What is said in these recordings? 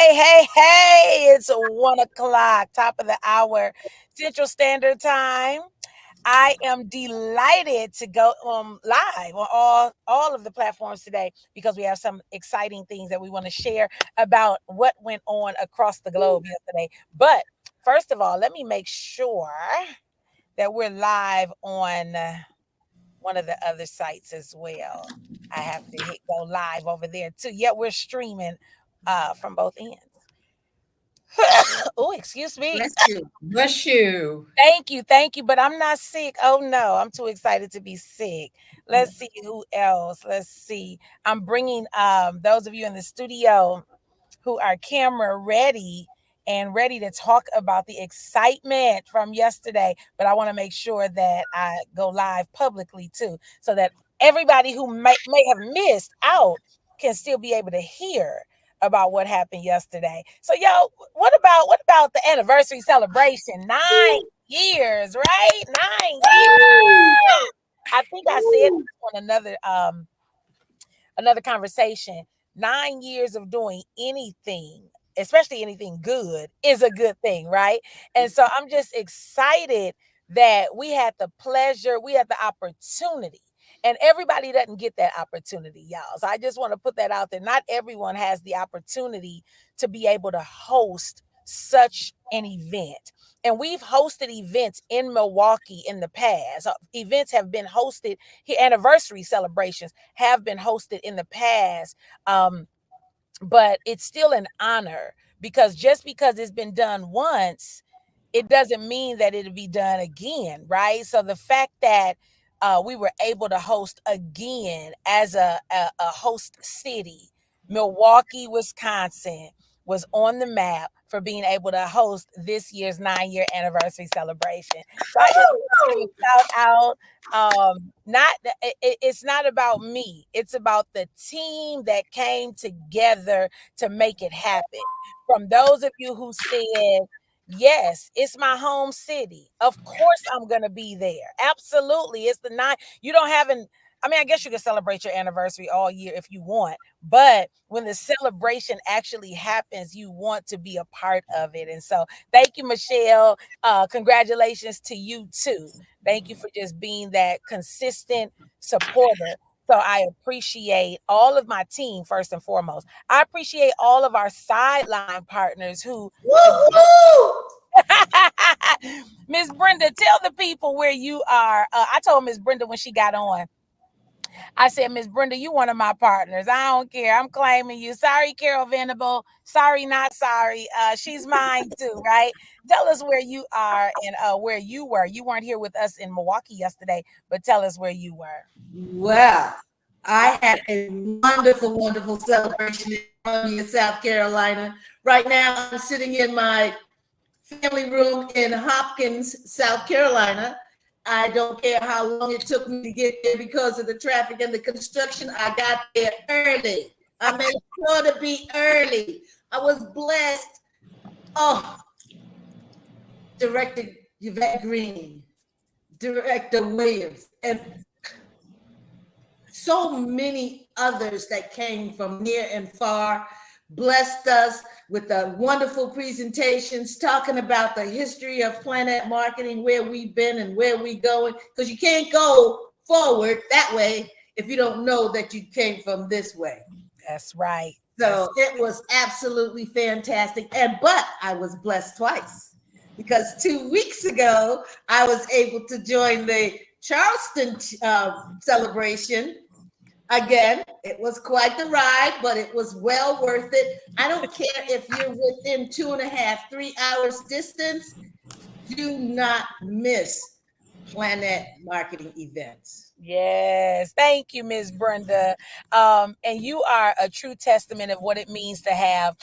Hey, it's 1 o'clock, top of the hour, Central Standard Time. I am delighted to go live on all of the platforms today because we have some exciting things that we want to share about what went on across the globe yesterday. But first of all, let me make sure that we're live on one of the other sites as well. I have to hit go live over there too. Yeah, we're streaming from both ends. Oh, excuse me. Bless you. Bless you. Thank you. But I'm not sick. Oh no, I'm too excited to be sick. Let's see who else. Let's see. I'm bringing those of you in the studio who are camera ready and ready to talk about the excitement from yesterday. But I want to make sure that I go live publicly too, so that everybody who may have missed out can still be able to hear about what happened yesterday. So, yo, what about the anniversary celebration? 9 years, right? 9 years. I think I said on another conversation. 9 years of doing anything, especially anything good, is a good thing, right? And so I'm just excited that we had the pleasure, we had the opportunity. And everybody doesn't get that opportunity, y'all. So I just want to put that out there. Not everyone has the opportunity to be able to host such an event. And we've hosted events in Milwaukee in the past. Events have been hosted here, anniversary celebrations have been hosted in the past. But it's still an honor because just because it's been done once, it doesn't mean that it'll be done again, right? So the fact that we were able to host again as a host city, Milwaukee, Wisconsin, was on the map for being able to host this year's 9-year anniversary celebration. So I just want to shout out. Not it's not about me. It's about the team that came together to make it happen. From those of you who said, yes, it's my home city. Of course, I'm going to be there. Absolutely. It's the nine. You don't have an, I mean, I guess you can celebrate your anniversary all year if you want, but when the celebration actually happens, you want to be a part of it. And so, thank you, Michelle. Congratulations to you too. Thank you for just being that consistent supporter. So I appreciate all of my team first and foremost. I appreciate all of our sideline partners who Miss Brenda, tell the people where you are. I told Miss Brenda when she got on, I said, Miss Brenda, you one of my partners. I don't care. I'm claiming you. Sorry, Carol Venable. Sorry, not sorry. She's mine too, right? Tell us where you are and where you were. You weren't here with us in Milwaukee yesterday, but tell us where you were. Well, I had a wonderful, wonderful celebration in Columbia, South Carolina. Right now, I'm sitting in my family room in Hopkins, South Carolina. I don't care how long it took me to get there because of the traffic and the construction. I got there early. I made sure to be early. I was blessed. Oh, Director Yvette Green, Director Williams, and so many others that came from near and far blessed us with the wonderful presentations talking about the history of Planet Marketing, where we've been and where we're going, because you can't go forward that way if you don't know that you came from this way. That's right. So it was absolutely fantastic. But I was blessed twice because 2 weeks ago, I was able to join the Charleston celebration. Again, it was quite the ride, but it was well worth it. I don't care if you're within 2.5, 3 hours distance, do not miss Planet Marketing events. Yes, thank you, Miss Brenda. And you are a true testament of what it means to have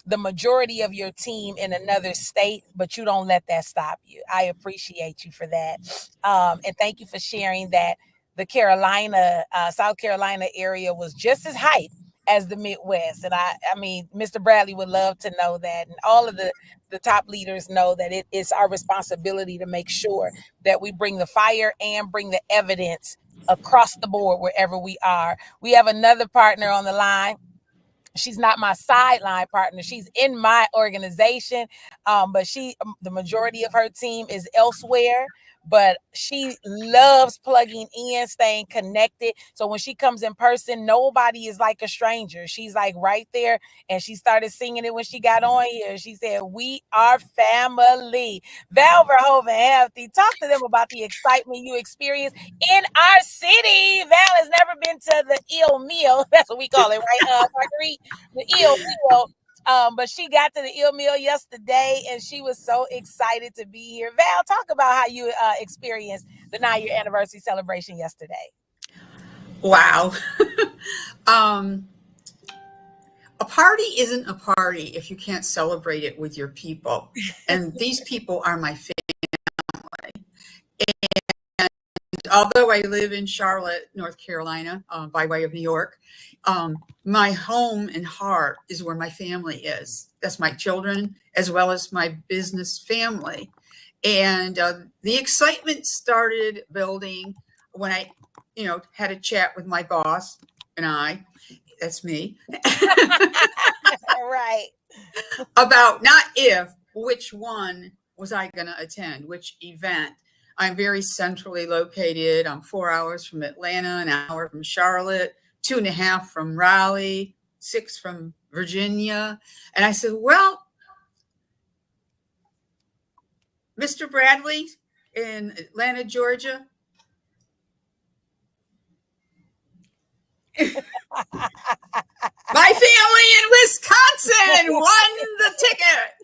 the majority of your team in another state, but you don't let that stop you. I appreciate you for that. And thank you for sharing that the South Carolina area was just as hype as the Midwest. And I mean, Mr. Bradley would love to know that. And all of the top leaders know that it is our responsibility to make sure that we bring the fire and bring the evidence across the board wherever we are. We have another partner on the line. She's not my sideline partner. She's in my organization. But the majority of her team is elsewhere. But she loves plugging in, staying connected. So when she comes in person, nobody is like a stranger. She's like right there. And she started singing it when she got on here. She said, "We are family." Val Verhoeven Healthy, talk to them about the excitement you experience in our city. Val has never been to the Il Meal. That's what we call it, right? Marguerite, the Il Meal. But she got to the Il Meal yesterday and she was so excited to be here. Val, talk about how you experienced the 9-year anniversary celebration yesterday. Wow. um, a party isn't a party if you can't celebrate it with your people. And these people are my family. And although I live in Charlotte, North Carolina, by way of New York, my home and heart is where my family is. That's my children as well as my business family. And the excitement started building when I, had a chat with my boss and that's me, Right. about not if, which one was I going to attend, which event. I'm very centrally located. I'm 4 hours from Atlanta, an hour from Charlotte, 2.5 from Raleigh, 6 from Virginia. And I said, well, Mr. Bradley in Atlanta, Georgia, my family in Wisconsin won the ticket.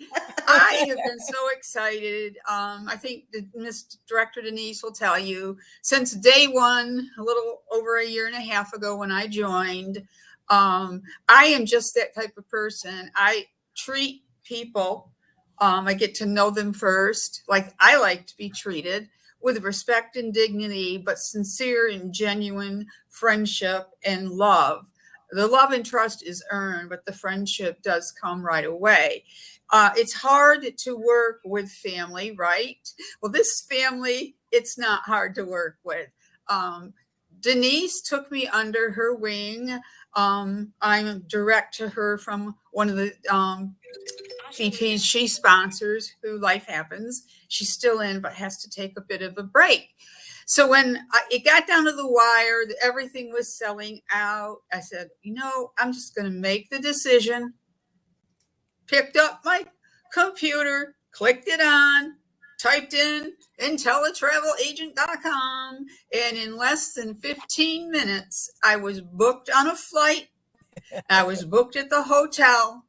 I have been so excited. I think Miss Director Denise will tell you, since day one, a little over a year and a half ago when I joined, I am just that type of person. I treat people, I get to know them first, like I like to be treated, with respect and dignity, but sincere and genuine friendship and love. The love and trust is earned, but the friendship does come right away. It's hard to work with family, right? Well, this family, it's not hard to work with. Denise took me under her wing. I'm direct to her from one of the VPs she sponsors, who life happens. She's still in, but has to take a bit of a break. So when it got down to the wire, everything was selling out, I said, I'm just going to make the decision. Picked up my computer, clicked it on, typed in IntelliTravelAgent.com, and in less than 15 minutes, I was booked on a flight. I was booked at the hotel,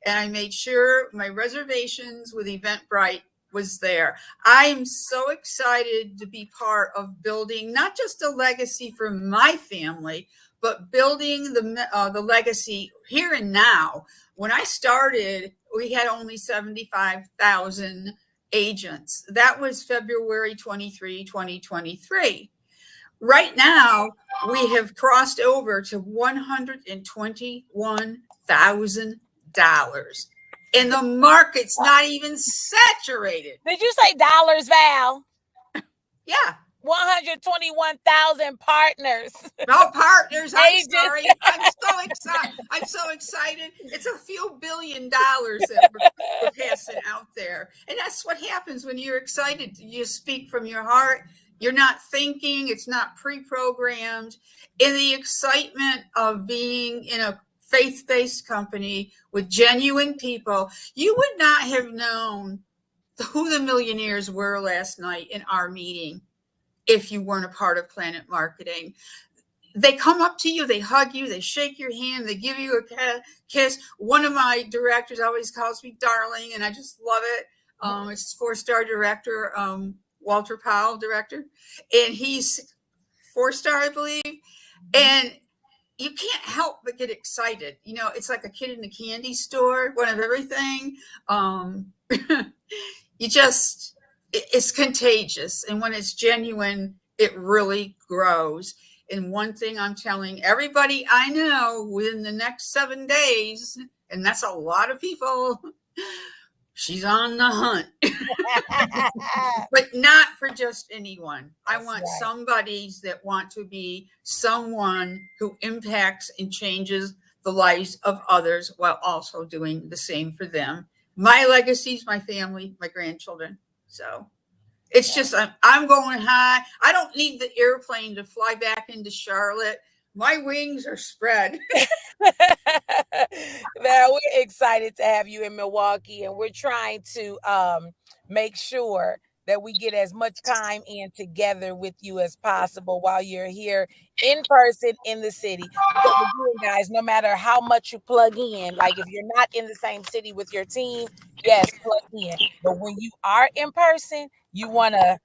and I made sure my reservations with Eventbrite was there. I'm so excited to be part of building not just a legacy for my family, but building the legacy here and now. When I started, we had only 75,000 agents. That was February 23, 2023. Right now, we have crossed over to $121,000. And the market's not even saturated. Did you say dollars, Val? Yeah. 121,000 partners. No partners. I'm sorry. I'm so excited. It's a few $1 billion that we're passing out there. And that's what happens when you're excited. You speak from your heart. You're not thinking. It's not pre-programmed. In the excitement of being in a faith-based company with genuine people, you would not have known who the millionaires were last night in our meeting if you weren't a part of Planet Marketing. They come up to you, they hug you, they shake your hand, they give you a kiss. One of my directors always calls me darling, and I just love it. It's 4-star director, Walter Powell, director, and he's 4-star, I believe. And you can't help but get excited. It's like a kid in a candy store, one of everything. It's contagious. And when it's genuine, it really grows. And one thing I'm telling everybody I know, within the next 7 days, and that's a lot of people, she's on the hunt. But not for just anyone. I want somebody that want to be someone who impacts and changes the lives of others while also doing the same for them. My legacy is my family, my grandchildren. So it's just, I'm going high. I don't need the airplane to fly back into Charlotte. My wings are spread. Man, we're excited to have you in Milwaukee, and we're trying to make sure that we get as much time in together with you as possible while you're here in person in the city. Because again, guys, no matter how much you plug in, like if you're not in the same city with your team, yes, plug in. But when you are in person, you want to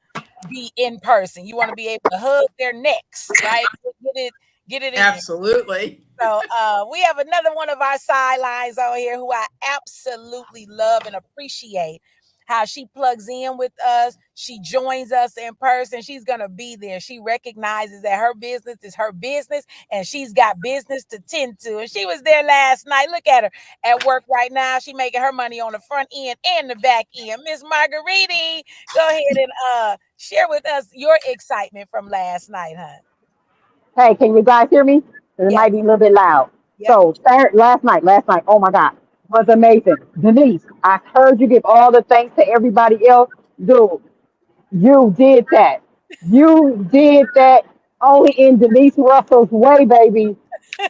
be in person. You want to be able to hug their necks, right? Get it in. Absolutely. So we have another one of our sidelines on here who I absolutely love and appreciate how she plugs in with us. She joins us in person. She's going to be there. She recognizes that her business is her business and she's got business to tend to. And she was there last night. Look at her at work right now. She making her money on the front end and the back end. Miss Marguerite, go ahead and share with us your excitement from last night, huh? Hey, can you guys hear me? 'Cause it Yes. might be a little bit loud. Yep. So last night, oh my God, was amazing. Denise, I heard you give all the thanks to everybody else. Dude, you did that. You did that only in Denise Russell's way, baby.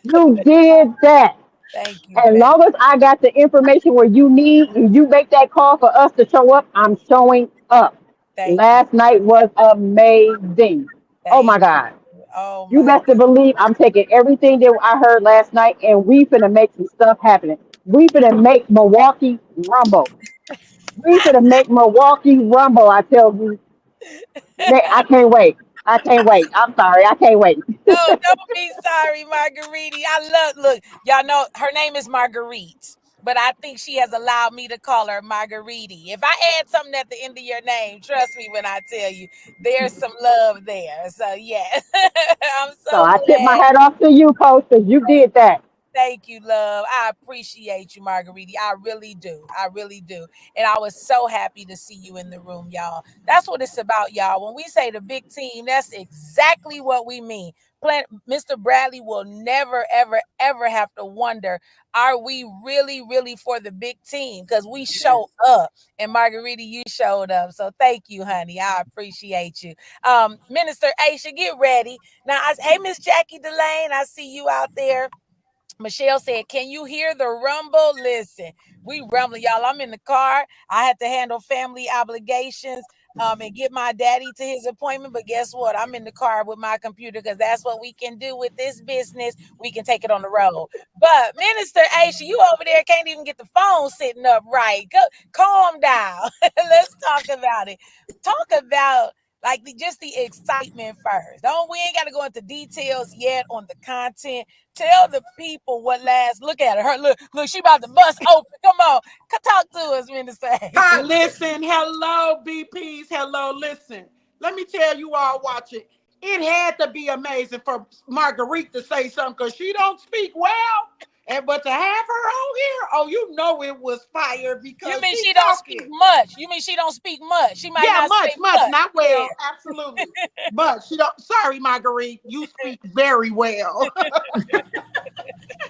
You did that. Thank you, As babe. long as I got the information where you need, and you make that call for us to show up, I'm showing up. Thank you. Last night was amazing. Oh my Thank God. you. Oh You my best to believe I'm taking everything that I heard last night and we finna make some stuff happen. We finna make Milwaukee rumble. We finna make Milwaukee rumble. I tell you, I can't wait. I can't wait. I'm sorry. I can't wait. No, don't be sorry, Marguerite. I look, y'all know her name is Marguerite, but I think she has allowed me to call her Marguerite. If I add something at the end of your name, trust me when I tell you, there's some love there. So yeah, I'm So so I tip my glad. hat off to you, Coach, because you did that. Thank you, love. I appreciate you, Marguerite. I really do. I really do. And I was so happy to see you in the room, y'all. That's what it's about, y'all. When we say the big team, that's exactly what we mean. Mr. Bradley will never, ever, ever have to wonder, are we really, really for the big team? Because we show up. And Margarita, you showed up. So thank you, honey. I appreciate you. Minister Aisha, get ready. Now, hey, Miss Jackie Delane, I see you out there. Michelle said, "Can you hear the rumble? Listen, we rumbling, y'all. I'm in the car. I had to handle family obligations and get my daddy to his appointment. But guess what? I'm in the car with my computer because that's what we can do with this business. We can take it on the road. But Minister Aisha, you over there can't even get the phone sitting up right. Go, calm down. Let's talk about it. Talk about like just the excitement first. Don't we ain't got to go into details yet on the content. Tell the people what last. Look at her. Look, she about to bust open. Come on, talk to us, Minister Asia. Listen, hello, BPs. Hello, listen. Let me tell you all watching. It had to be amazing for Marguerite to say something because she don't speak well. And but to have her on here, oh, you know it was fire You because mean she she don't speak talking. much? You mean she don't speak much? She might Yeah, not say much, much. not Yeah. well, absolutely. But she don't. Sorry, Marguerite, you speak very well.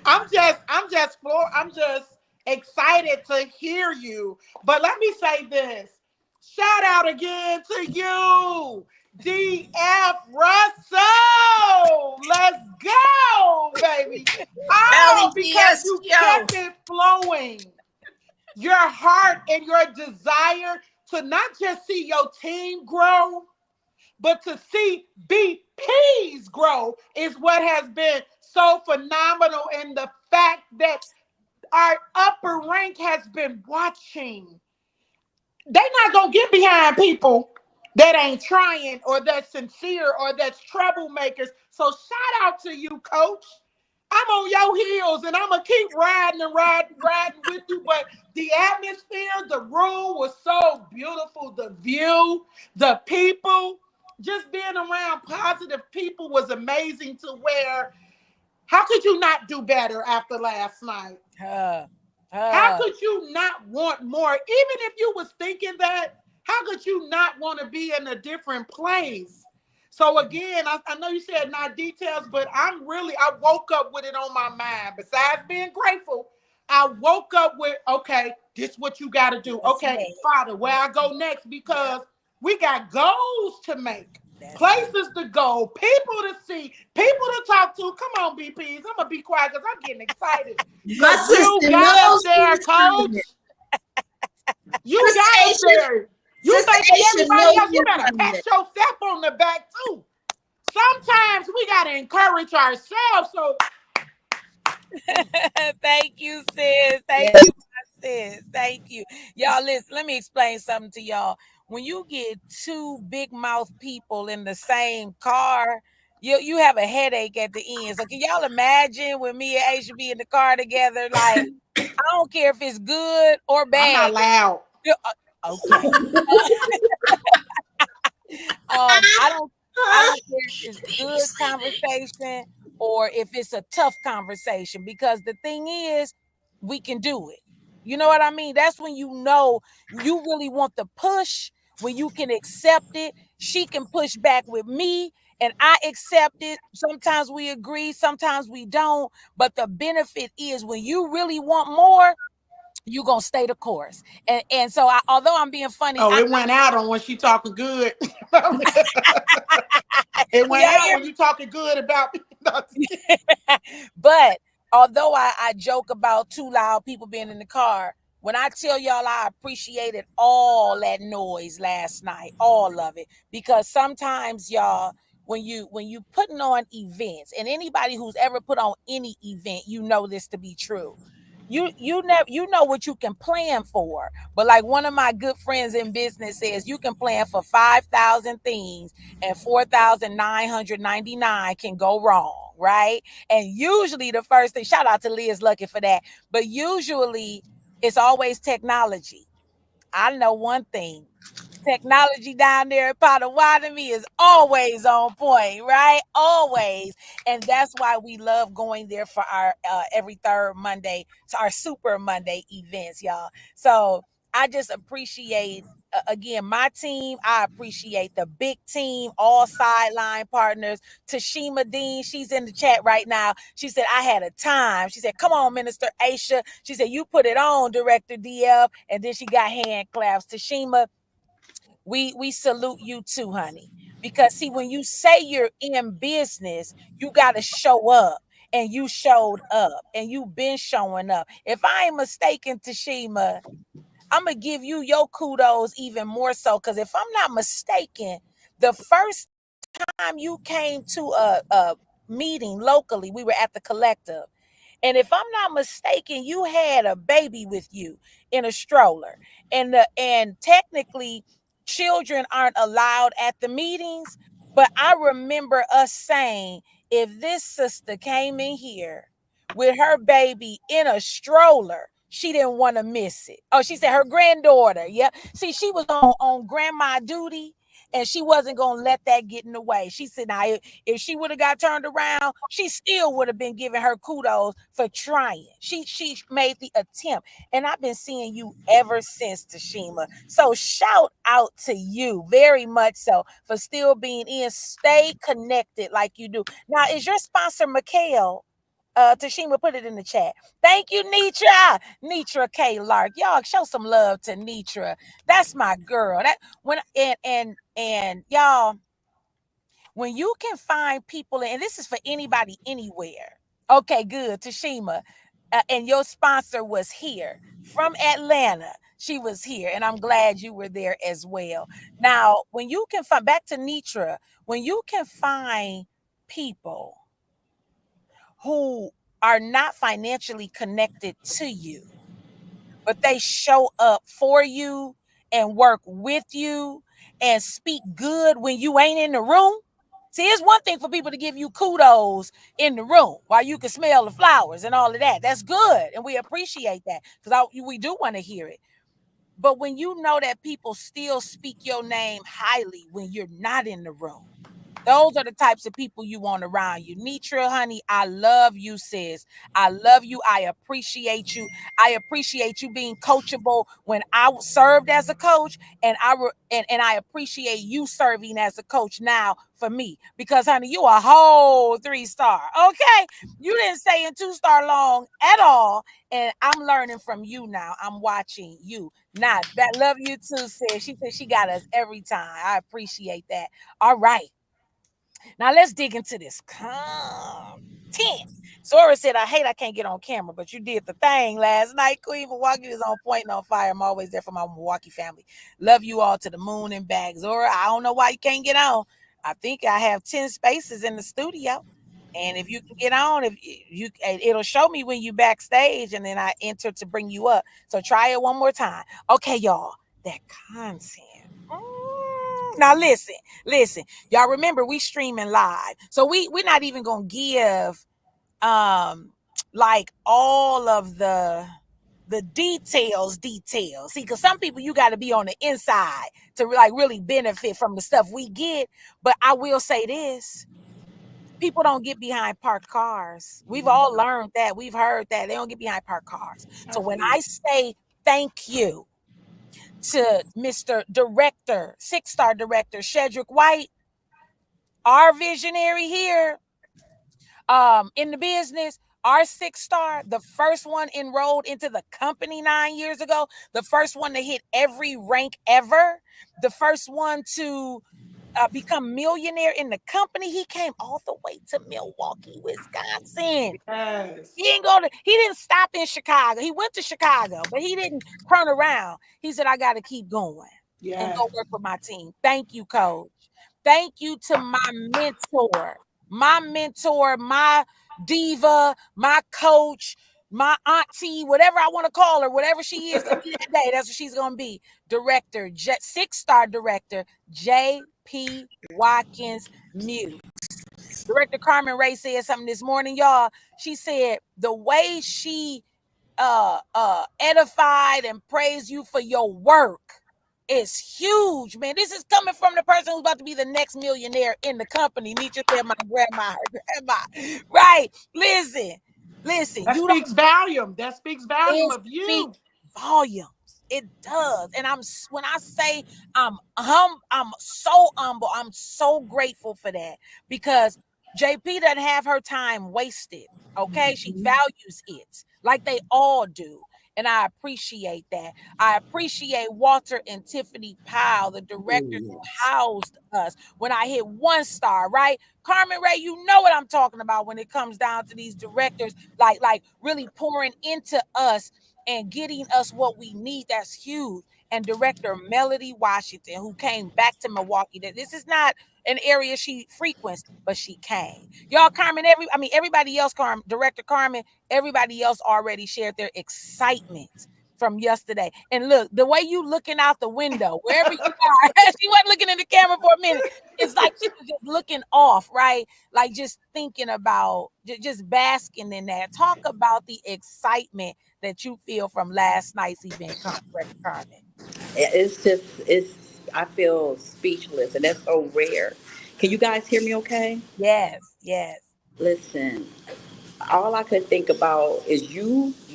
I'm just excited to hear you. But let me say this. Shout out again to you, DF Russell. Let's go, baby. Oh, because LEDS, you yo. kept it flowing. Your heart and your desire to not just see your team grow, but to see BPs grow is what has been so phenomenal. And the fact that our upper rank has been watching. They're not going to get behind people that ain't trying or that's sincere or that's troublemakers. So shout out to you, coach. I'm on your heels and I'm going to keep riding and riding with you. But the atmosphere, the room was so beautiful. The view, the people, just being around positive people was amazing to where, how could you not do better after last night? How could you not want more? Even if you was thinking that, how could you not want to be in a different place? So again, I know you said not details, but I woke up with it on my mind. Besides being grateful, I woke up with, okay, this is what you got to do. Yes, Okay, ma'am. Father, where I go next? Yep, Because we got goals to make, that's it. places to go, people to see, people to talk to. Come on, BPs. I'm going to be quiet because I'm getting excited. My Because you sister got us knows there, she's coach. assignment. You Sister got us Aisha, there. You Sister thinking Aisha everybody knows else, you she's better pat assignment. yourself on the back too. Sometimes we got to encourage ourselves. So Thank you, sis. Thank Yes. you, my sis. Thank you. Y'all, listen, let me explain something to y'all. When you get two big mouth people in the same car, you have a headache at the end. So can y'all imagine when me and Aisha be in the car together? Like, I don't care if it's good or I'm bad. not loud. Okay. I don't care if it's good conversation or if it's a tough conversation, because the thing is, we can do it. You know what I mean? That's when you know you really want the push, when you can accept it. She can push back with me and I accept it. Sometimes we agree, sometimes we don't. But the benefit is when you really want more, you gonna stay the course. And so although I'm being funny, Oh, it went out on when she talking good. It went y'all out hear when you talking good about me. but although I joke about too loud people being in the car, when I tell y'all I appreciated all that noise last night, all of it, because sometimes y'all, when you putting on events, and anybody who's ever put on any event, you know this to be true. You know what you can plan for, but like one of my good friends in business says, you can plan for 5,000 things and 4,999 can go wrong, right? And usually the first thing, shout out to Liz Lucky for that, but usually it's always technology. I know one thing. Technology down there at Potawatomi is always on point, right? Always. And that's why we love going there for our every third Monday, so our Super Monday events, y'all. So I just appreciate, again, my team. I appreciate the big team, all sideline partners. Tashima Dean, she's in the chat right now. She said, I had a time. She said, come on, Minister Aisha. She said, you put it on, Director DF. And then she got hand claps. Tashima, we salute you too, honey. Because see, when you say you're in business, you got to show up. And you showed up and you've been showing up. If I ain't mistaken, Tashima, I'm gonna give you your kudos even more so. Because if I'm not mistaken, the first time you came to a meeting locally, we were at the collective. And if I'm not mistaken, you had a baby with you in a stroller. And technically, children aren't allowed at the meetings. But I remember us saying, if this sister came in here with her baby in a stroller, she didn't want to miss it. Oh, she said her granddaughter. Yep. See, she was on grandma duty and she wasn't gonna let that get in the way. She said, now if she would have got turned around, she still would have been giving her kudos for trying. She made the attempt. And I've been seeing you ever since, Tashima. So shout out to you very much so for still being in. Stay connected like you do. Now, is your sponsor Mikhail? Tashima, put it in the chat. Thank you, Nitra. Nitra K. Lark. Y'all show some love to Nitra. That's my girl. That when and y'all, when you can find people, and this is for anybody anywhere. Okay, good. Tashima, and your sponsor was here from Atlanta. She was here, and I'm glad you were there as well. Now, when you can find, back to Nitra, when you can find people who are not financially connected to you, but they show up for you and work with you and speak good when you ain't in the room. See, it's one thing for people to give you kudos in the room while you can smell the flowers and all of that. That's good. And we appreciate that because we do want to hear it. But when you know that people still speak your name highly when you're not in the room, Those are the types of people you want around you. Nitra, honey, I love you, sis. I love you. I appreciate you. I appreciate you being coachable when I served as a coach, and and I appreciate you serving as a coach now for me, because honey, you a whole 3-star. Okay, you didn't stay in 2-star long at all, and I'm learning from you now. I'm watching you. Not that love you too, sis. She said she got us every time. I appreciate that. All right. Now let's dig into this content. Sora said, I hate I can't get on camera, but you did the thing last night. Queen Milwaukee is on point and on fire. I'm always there for my Milwaukee family. Love you all to the moon and back. Zora, I don't know why you can't get on. I think I have 10 spaces in the studio. And if you can get on, if you it'll show me when you backstage, and then I enter to bring you up. So try it one more time. Okay, y'all. That content. Now listen. Y'all remember we streaming live. So we're not even gonna give like all of the details. See, because some people you got to be on the inside to like really benefit from the stuff we get. But I will say this: people don't get behind parked cars. We've all learned that. We've heard that they don't get behind parked cars. So when I say thank you to Mr. Director, 6-star director Shedrick White, our visionary here in the business, our 6-star, the first one enrolled into the company 9 years ago, the first one to hit every rank ever, the first one to become millionaire in the company. He came all the way to Milwaukee, Wisconsin. Yes. He didn't stop in Chicago. He went to Chicago, but he didn't turn around. He said, I got to keep going and Yes. go work with my team. Thank you, coach. Thank you to my mentor, my diva, my coach, my auntie, whatever I want to call her, whatever she is to me that day, that's what she's going to be. Director, 6-star director, J.P. Watkins Muse. Director Carmen Ray said something this morning, y'all. She said the way she edified and praised you for your work is huge, man. This is coming from the person who's about to be the next millionaire in the company. Nietzsche said, my grandma, her grandma. Right. Listen, That you speaks don't volume. That speaks volume it of you. speaks volumes. It does. And when I say I'm so humble. I'm so grateful for that, because JP doesn't have her time wasted. Okay. She values it like they all do. And I appreciate that. I appreciate Walter and Tiffany Powell, the directors who housed us when I hit 1-star, right? Carmen Ray, you know what I'm talking about when it comes down to these directors, like really pouring into us and getting us what we need. That's huge. And director Melody Washington, who came back to Milwaukee. That this is not an area she frequents, but she came. Y'all, everybody else, Director Carmen, everybody else already shared their excitement from yesterday. And look, the way you looking out the window, wherever you are, she wasn't looking in the camera for a minute. It's like she was just looking off, right? Like just thinking about, just basking in that. Talk about the excitement that you feel from last night's event, Director Carmen. It's just, I feel speechless, and that's so rare. Can you guys hear me okay? Yes. Listen, all I could think about is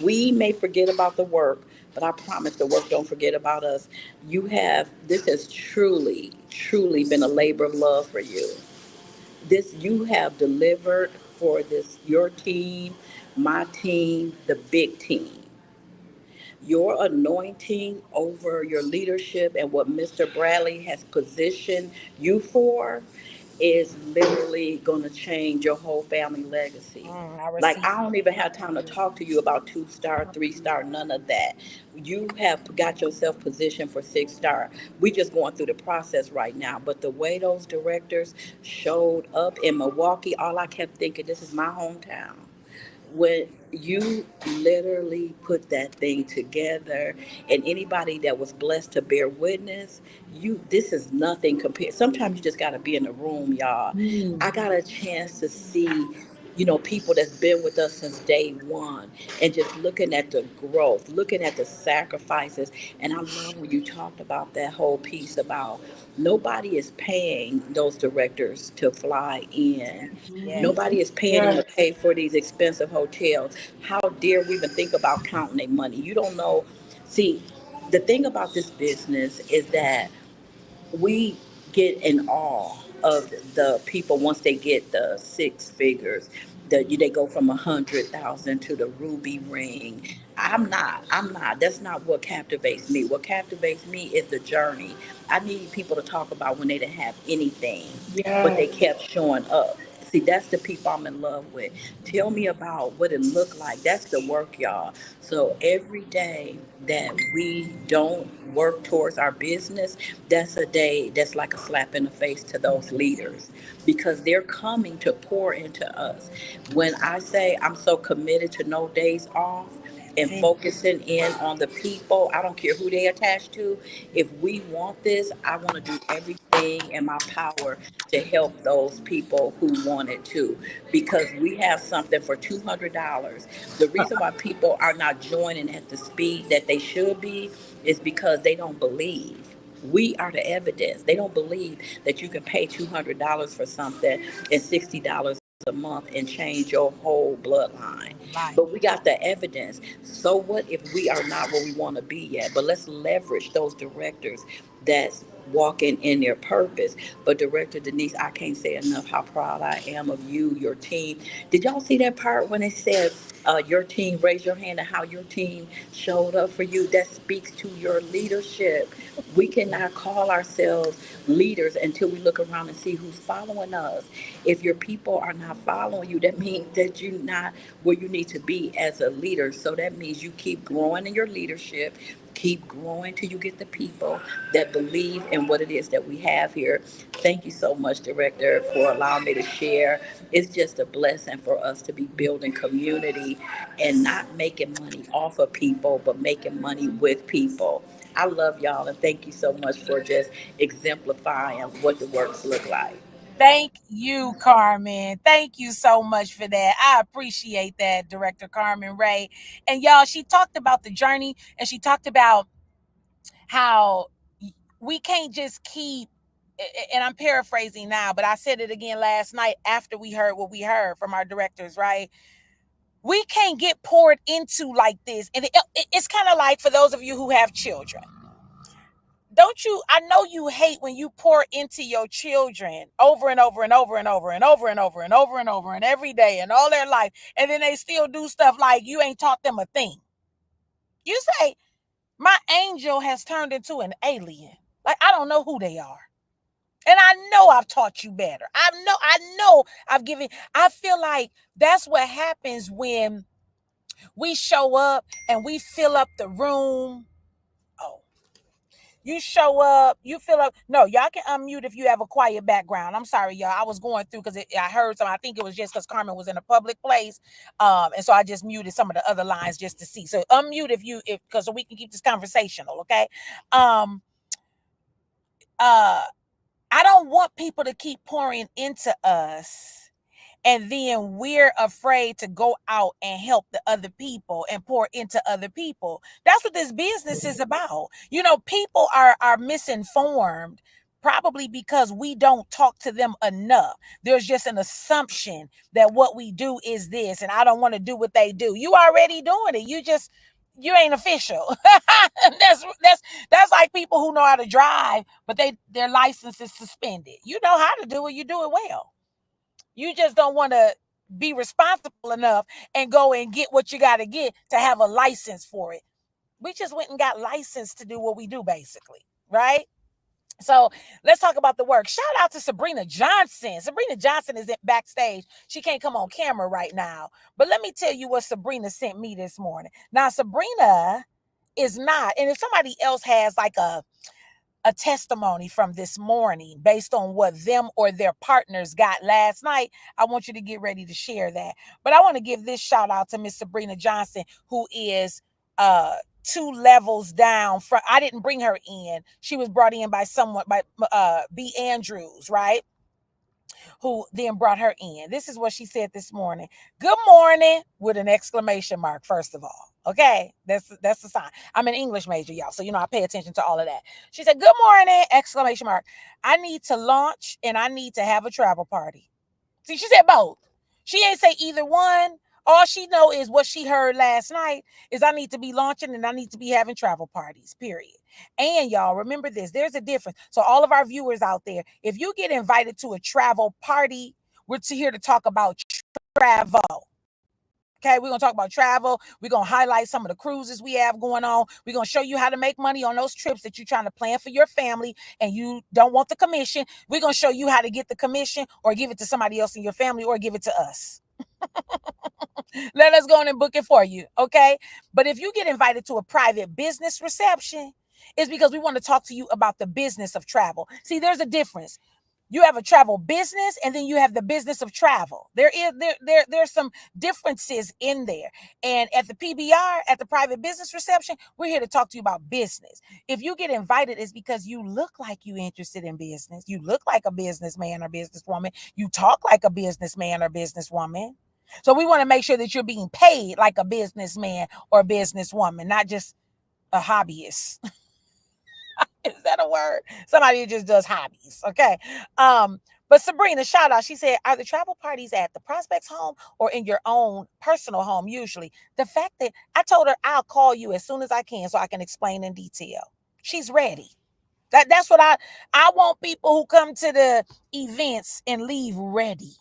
we may forget about the work, but I promise the work don't forget about us. This has truly been a labor of love for you. You have delivered for your team, my team, the big team. Your anointing over your leadership and what Mr. Bradley has positioned you for is literally going to change your whole family legacy. I Like, receive. I don't even have time to talk to you about 2-star, 3-star, none of that. You have got yourself positioned for 6-star. We just going through the process right now. But the way those directors showed up in Milwaukee, all I kept thinking, this is my hometown. When you literally put that thing together, and anybody that was blessed to bear witness, this is nothing compared. Sometimes you just got to be in the room, y'all. I got a chance to see people that's been with us since day one, and just looking at the growth, looking at the sacrifices. And I love when you talked about that whole piece about nobody is paying those directors to fly in. Yes. Nobody is paying them to Yes. pay for these expensive hotels. How dare we even think about counting their money? You don't know. See, the thing about this business is that we get in awe of the people once they get the six figures. They go from 100,000 to the ruby ring. I'm not. That's not what captivates me. What captivates me is the journey. I need people to talk about when they didn't have anything, but they Yes. kept showing up. See, that's the people I'm in love with. Tell me about what it looked like. That's the work, y'all. So every day that we don't work towards our business, that's a day that's like a slap in the face to those leaders, because they're coming to pour into us. When I say I'm so committed to no days off and See, focusing in on the people, I don't care who they attach to. If we want this, I want to do everything in my power to help those people who want it too, because we have something for $200. The reason why people are not joining at the speed that they should be is because they don't believe. We are the evidence. They don't believe that you can pay $200 for something and $60 a month and change your whole bloodline. But life. we got the evidence. So what if we are not where we want to be yet? But let's leverage those directors that's walking in their purpose. But Director Denise, I can't say enough how proud I am of you, your team. Did y'all see that part when it said your team, raise your hand, and how your team showed up for you? That speaks to your leadership. We cannot call ourselves leaders until we look around and see who's following us. If your people are not following you, that means that you're not where you need to be as a leader. So that means you keep growing in your leadership, keep growing till you get the people that believe in what it is that we have here. Thank you so much, Director, for allowing me to share. It's just a blessing for us to be building community and not making money off of people, but making money with people. I love y'all, and thank you so much for just exemplifying what the works look like. Thank you, Carmen. Thank you so much for that. I appreciate that, Director Carmen Ray. And y'all, she talked about the journey, and she talked about how we can't just keep, and I'm paraphrasing now, but I said it again last night after we heard what we heard from our directors, right? We can't get poured into like this. And it's kind of like, for those of you who have children, don't you, I know you hate when you pour into your children over and over and over and over and over and over and over and over and every day and all their life, and then they still do stuff like you ain't taught them a thing. You say, my angel has turned into an alien. Like, I don't know who they are. And I know I've taught you better. I know I've given. I feel like that's what happens when we show up and we fill up the room. Oh, you show up, you fill up. No, y'all can unmute if you have a quiet background. I'm sorry, y'all. I was going through because I heard some. I think it was just because Carmen was in a public place, and so I just muted some of the other lines just to see. So unmute if because so we can keep this conversational, okay? Um, uh, I don't want people to keep pouring into us and then we're afraid to go out and help the other people and pour into other people. That's what this business is about. You know, people are misinformed probably because we don't talk to them enough. There's just an assumption that what we do is this and I don't want to do what they do. You already doing it. You ain't official. That's like people who know how to drive, but their license is suspended. You know how to do it, you do it well. You just don't want to be responsible enough and go and get what you got to get to have a license for it. We just went and got licensed to do what we do, basically, right? So let's talk about the work. Shout out to Sabrina Johnson. Sabrina Johnson is backstage. She can't come on camera right now. But let me tell you what Sabrina sent me this morning. Now, Sabrina is not, and if somebody else has like a testimony from this morning based on what them or their partners got last night, I want you to get ready to share that. But I want to give this shout out to Miss Sabrina Johnson, who is two levels down from, I didn't bring her in. She was brought in by someone, by B. Andrews, right? who then brought her in. This is what she said this morning. Good morning, with an exclamation mark, first of all. Okay, that's the sign. I'm an English major, y'all, so I pay attention to all of that. She said, good morning, exclamation mark. I need to launch and I need to have a travel party. See, she said both. She ain't say either one. All she know is what she heard last night is I need to be launching and I need to be having travel parties, period. And y'all, remember this, there's a difference. So all of our viewers out there, if you get invited to a travel party, we're here to talk about travel. Okay, we're going to talk about travel. We're going to highlight some of the cruises we have going on. We're going to show you how to make money on those trips that you're trying to plan for your family and you don't want the commission. We're going to show you how to get the commission or give it to somebody else in your family or give it to us. Let us go in and book it for you, okay? But if you get invited to a private business reception, it's because we want to talk to you about the business of travel. See, there's a difference. You have a travel business and then you have the business of travel. There's some differences in there. And at the PBR, at the private business reception, we're here to talk to you about business. If you get invited, it's because you look like you're interested in business. You look like a businessman or businesswoman. You talk like a businessman or businesswoman. So we want to make sure that you're being paid like a businessman or businesswoman, not just a hobbyist. Is that a word? Somebody who just does hobbies. Okay. But Sabrina, shout out. She said, are the travel parties at the prospect's home or in your own personal home? Usually. The fact that I told her I'll call you as soon as I can so I can explain in detail. She's ready. That's what I want people who come to the events and leave ready,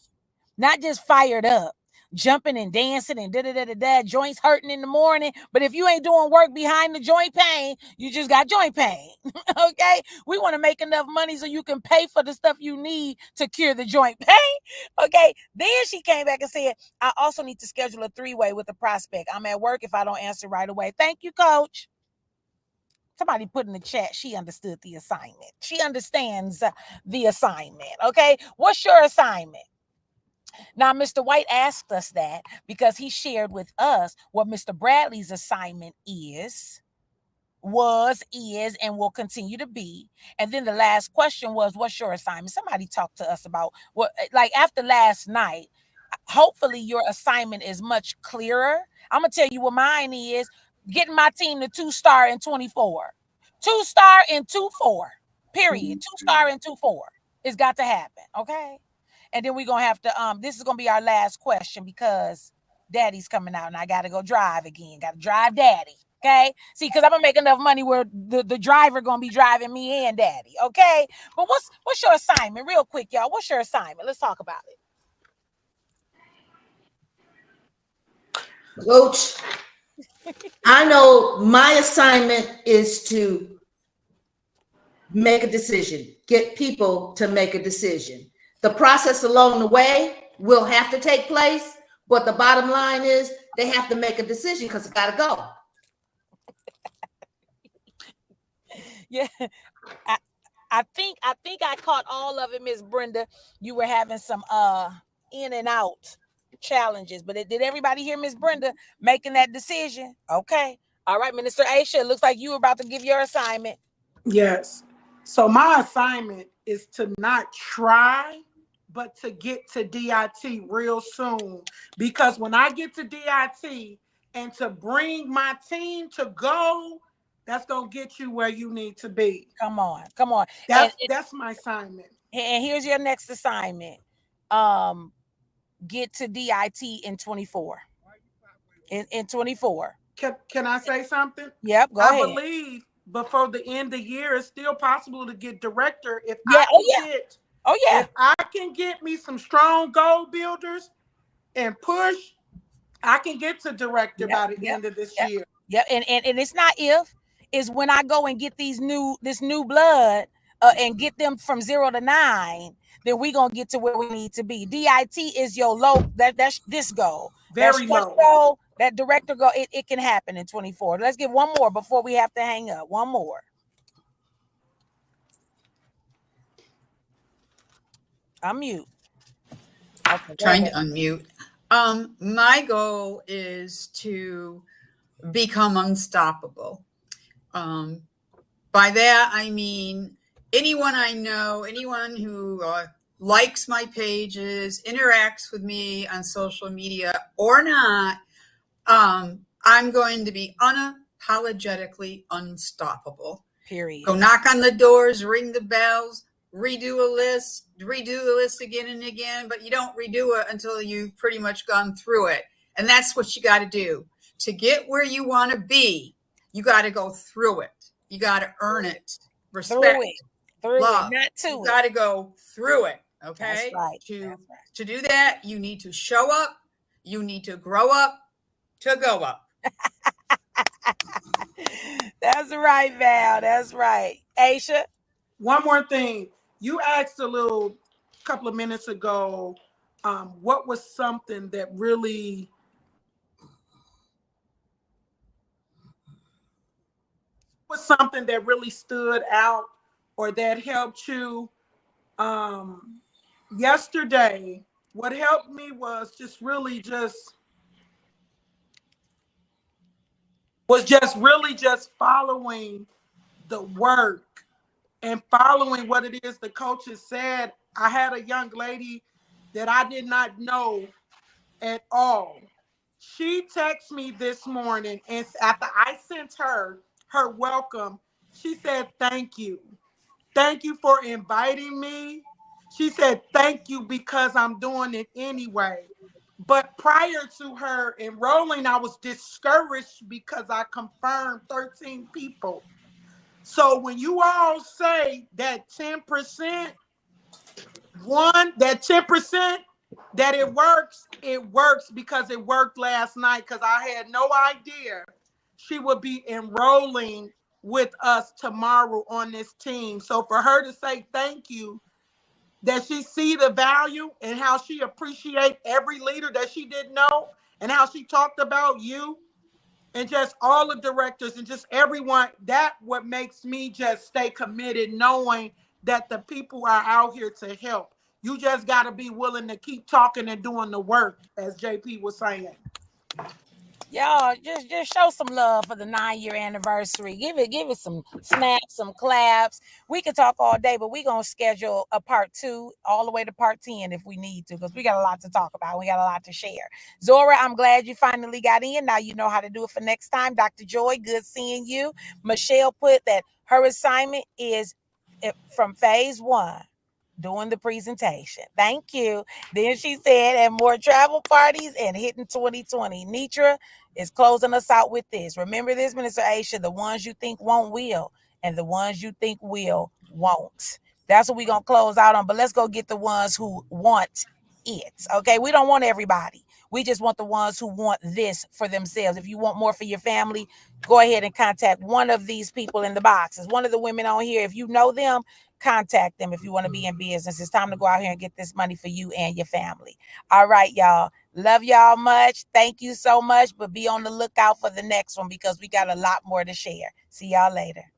not just fired up, jumping and dancing and da-da-da-da-da, joints hurting in the morning. But if you ain't doing work behind the joint pain, you just got joint pain. Okay? We want to make enough money so you can pay for the stuff you need to cure the joint pain. Okay? Then she came back and said, I also need to schedule a 3-way with the prospect. I'm at work if I don't answer right away. Thank you, coach. Somebody put in the chat, she understood the assignment. She understands the assignment. Okay? What's your assignment? Now, Mr. White asked us that because he shared with us what Mr. Bradley's assignment was, and will continue to be. And then the last question was, what's your assignment? Somebody talked to us about what, like after last night, hopefully your assignment is much clearer. I'm going to tell you what mine is: getting my team to 2-star in 24. 2-star in 2-4, period. 2-star in 2-4. It's got to happen, okay? And then we're going to have to, this is going to be our last question because daddy's coming out and I got to go drive again. Got to drive daddy, okay? See, because I'm going to make enough money where the driver going to be driving me and daddy, okay? But what's your assignment? Real quick, y'all. What's your assignment? Let's talk about it. Coach, I know my assignment is to make a decision, get people to make a decision. The process along the way will have to take place, but the bottom line is they have to make a decision because it got to go. Yeah, I think I caught all of it, Miss Brenda. You were having some in and out challenges, but did everybody hear Miss Brenda making that decision? Okay. All right, Minister Aisha, it looks like you were about to give your assignment. Yes. So my assignment is to not try, but to get to DIT real soon. Because when I get to DIT and to bring my team to go, that's going to get you where you need to be. Come on. That's my assignment. And here's your next assignment. Get to DIT in 24. In 24. Can I say something? Yep, go ahead. I believe before the end of the year, it's still possible to get director if if I can get me some strong goal builders and push, I can get to director by the end of this year. Yeah, and it's not if, it's when I go and get this new blood and get them from 0 to 9, then we're gonna get to where we need to be. DIT is your low, that's this goal. Very low. Goal, that director goal, it can happen in 24. Let's get one more before we have to hang up. One more. Unmute. Okay, trying to unmute. My goal is to become unstoppable. By that, I mean anyone I know, anyone who likes my pages, interacts with me on social media or not, I'm going to be unapologetically unstoppable. Go Period. knock on the doors, ring the bells, redo the list again and again, but you don't redo it until you've pretty much gone through it. And that's what you got to do. To get where you want to be, you got to go through it. You got to earn it. Through it. Respect, Through it. love. Not You to it. got to go through it. That's Okay. right. To That's right. to do that, you need to show up. You need to grow up to go up. That's right, Val. That's right. Aisha. One more thing. You asked a little couple of minutes ago, what was something that really stood out or that helped you? Yesterday, what helped me was just really just following the work and following what it is the coaches said. I had a young lady that I did not know at all. She texted me this morning, and after I sent her welcome, she said, "Thank you. Thank you for inviting me." She said, "Thank you because I'm doing it anyway." But prior to her enrolling, I was discouraged because I confirmed 13 people. So when you all say that 10%, that 10% that it works because it worked last night because I had no idea she would be enrolling with us tomorrow on this team. So for her to say thank you, that she see the value and how she appreciate every leader that she didn't know and how she talked about you and just all the directors and just everyone, that what makes me just stay committed, knowing that the people are out here to help. You just got to be willing to keep talking and doing the work, as JP was saying. Y'all just show some love for the 9-year anniversary. Give it some snaps, some claps. We could talk all day, but we gonna schedule a part 2 all the way to part 10 if we need to, because we got a lot to talk about. We got a lot to share. Zora, I'm glad you finally got in. Now you know how to do it for next time. Dr. Joy, good seeing you. Michelle put that her assignment is from phase 1, doing the presentation. Thank you. Then she said, and more travel parties and hitting 2020. Nitra is closing us out with this. Remember this, Minister Aisha, the ones you think won't will, and the ones you think will won't. That's what we're going to close out on. But let's go get the ones who want it. Okay. We don't want everybody. We just want the ones who want this for themselves. If you want more for your family, go ahead and contact one of these people in the boxes. One of the women on here, if you know them, contact them if you want to be in business. It's time to go out here and get this money for you and your family. All right, y'all. Love y'all much. Thank you so much. But be on the lookout for the next one because we got a lot more to share. See y'all later.